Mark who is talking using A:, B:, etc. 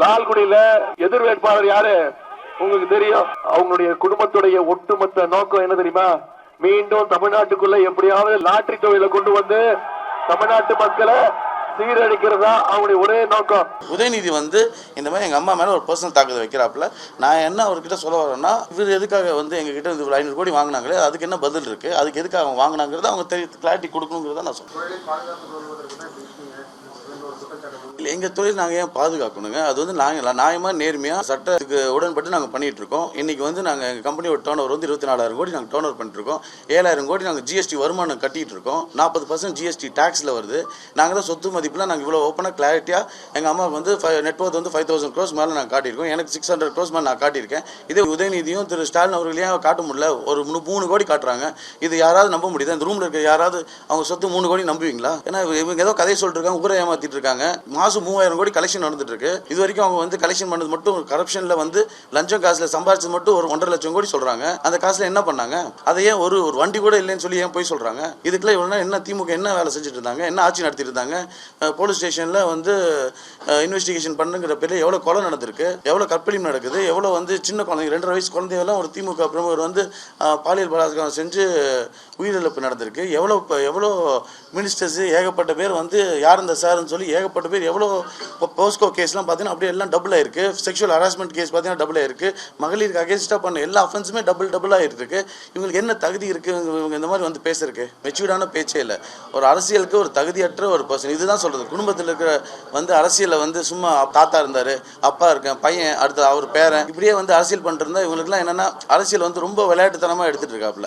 A: லால்குடியில எதிர் வேட்பாளர் யாரு உங்களுக்கு தெரியும். அவங்களுடைய குடும்பத்துடைய ஒட்டுமொத்த நோக்கம் என்ன தெரியுமா? மீண்டும் தமிழ்நாட்டுக்குள்ள எப்படியாவது லாட்டரி தொழிலை கொண்டு வந்து தமிழ்நாட்டு மக்களை சீரழிக்கிறதா அவங்களுடைய ஒரே நோக்கம்.
B: உதயநிதி இந்த மாதிரி எங்கள் அம்மா மேலே ஒரு பர்சனல் தாக்குதல் வைக்கிறாப்புல. நான் என்ன அவர்கிட்ட சொல்ல வரேன்னா, இவர் எதுக்காக எங்ககிட்ட 500 கோடி வாங்கினாங்களே, அதுக்கு என்ன பதில் இருக்குது, அதுக்கு எதுக்காக அவங்க வாங்கினாங்கிறத அவங்க கிளாரிட்டி கொடுக்கணுங்கிறத நான் சொல்கிறேன். இல்லை, எங்கள் தொழில் நாங்கள் ஏன் பாதுகாக்கணுங்க? அது நாங்கள் நியாயமாக நேர்மையாக சட்டத்துக்கு உடன்பட்டு நாங்கள் பண்ணிகிட்டு இருக்கோம். இன்றைக்கி நாங்கள் எங்கள் கம்பெனியோட டர்ன் ஓவர் 24,000 கோடி நாங்கள் டர்ன் ஓவர் பண்ணிட்டுருக்கோம். 7,000 கோடி நாங்கள் ஜிஎஸ்டி வருமானம் கட்டிகிட்டு இருக்கோம். 40% ஜிஎஸ்டி டேக்ஸில் வருது. நாங்கள் தான் சொத்து மதிப்பில் நாங்கள் இவ்வளோ ஓப்பனாக கிளாரிட்டியாக எங்கள் அம்மா நெட்ஒர்த் 5,000 crores மேலே நாங்கள் காட்டியிருக்கோம். எனக்கு 600 crores மேலே நான் காட்டியிருக்கேன். இதே உதயநிதியும் திரு ஸ்டாலின் அவர்களையும் காட்ட முடியல. ஒரு 3 கோடி காட்டுறாங்க. இது யாராவது நம்ப முடியுது? இந்த ரூமில் இருக்க யாராவது அவங்க சொத்து 3 கோடி நம்புவீங்களா? ஏன்னா இவங்க ஏதோ கதையை சொல்லிட்டு இருக்காங்க, ஊரை ஏமாற்றிட்டு இருக்காங்க. மாதம் 3,000 கோடி கலெக்ஷன் நடந்துட்டு இருக்கு. இது வரைக்கும் அவங்க கலெக்ஷன் பண்ணது மட்டும் கரப்ஷன்ல லஞ்சம் காசுல சம்பாதிச்சது மட்டும் ஒரு 1.5 லட்சம் கோடி சொல்றாங்க. அந்த காசுல என்ன பண்ணாங்க? அதையே ஒரு வண்டி கூட இல்லைன்னு சொல்லி ஏன் போய் சொல்றாங்க? இதுக்குள்ள இவ்வளவு என்ன திமுக என்ன வேலை செஞ்சுட்டு இருந்தாங்க? என்ன ஆட்சி நடத்திட்டு இருந்தாங்க? போலீஸ் ஸ்டேஷன்ல இன்வெஸ்டிகேஷன் பண்ணுங்கிற பேர்ல எவ்வளவு கொலை நடந்திருக்கு, எவ்வளவு கற்பழிப்பு நடக்குது, எவ்வளவு சின்ன குழந்தைங்க 2.5 வயசு குழந்தையெல்லாம் ஒரு திமுக பிரமுகர் பாலியல் பலாத்காரம் செஞ்சு உயிரிழப்பு நடந்திருக்கு. எவ்வளோ மினிஸ்டர்ஸ் ஏகப்பட்ட பேர் யார் இந்த சார்ன்னு சொல்லி ஏகப்பட்ட பேர் எவ்வளோ போஸ்கோ கேஸ்லாம் பார்த்தீங்கன்னா அப்படியே எல்லாம் டபுள் ஆயிருக்கு. செக்ஷுவல் ஹராஸ்மெண்ட் கேஸ் பார்த்தீங்கன்னா டபுள் ஆயிருக்கு. மகளிருக்கு அகேன்ஸ்டாக பண்ண எல்லா அஃபென்ஸுமே டபுள் ஆகிருக்கு. இவங்களுக்கு என்ன தகுதி இருக்குது இவங்க இந்த மாதிரி பேசுறதுக்கு? மெச்சூர்டான பேச்சே இல்லை. ஒரு அரசியலுக்கு ஒரு தகுதியற்ற ஒரு பர்சன். இதுதான் சொல்கிறது. குடும்பத்தில் இருக்கிற அரசியலில் சும்மா தாத்தா இருந்தார், அப்பா இருக்கேன், பையன், அடுத்து அவர் பேரன், இப்படியே அரசியல் பண்ணிட்டு இருந்தால் இவங்களுக்குலாம் என்னென்னா அரசியல் ரொம்ப விளையாட்டுத்தனமாக எடுத்துகிட்டு இருக்காப்புல.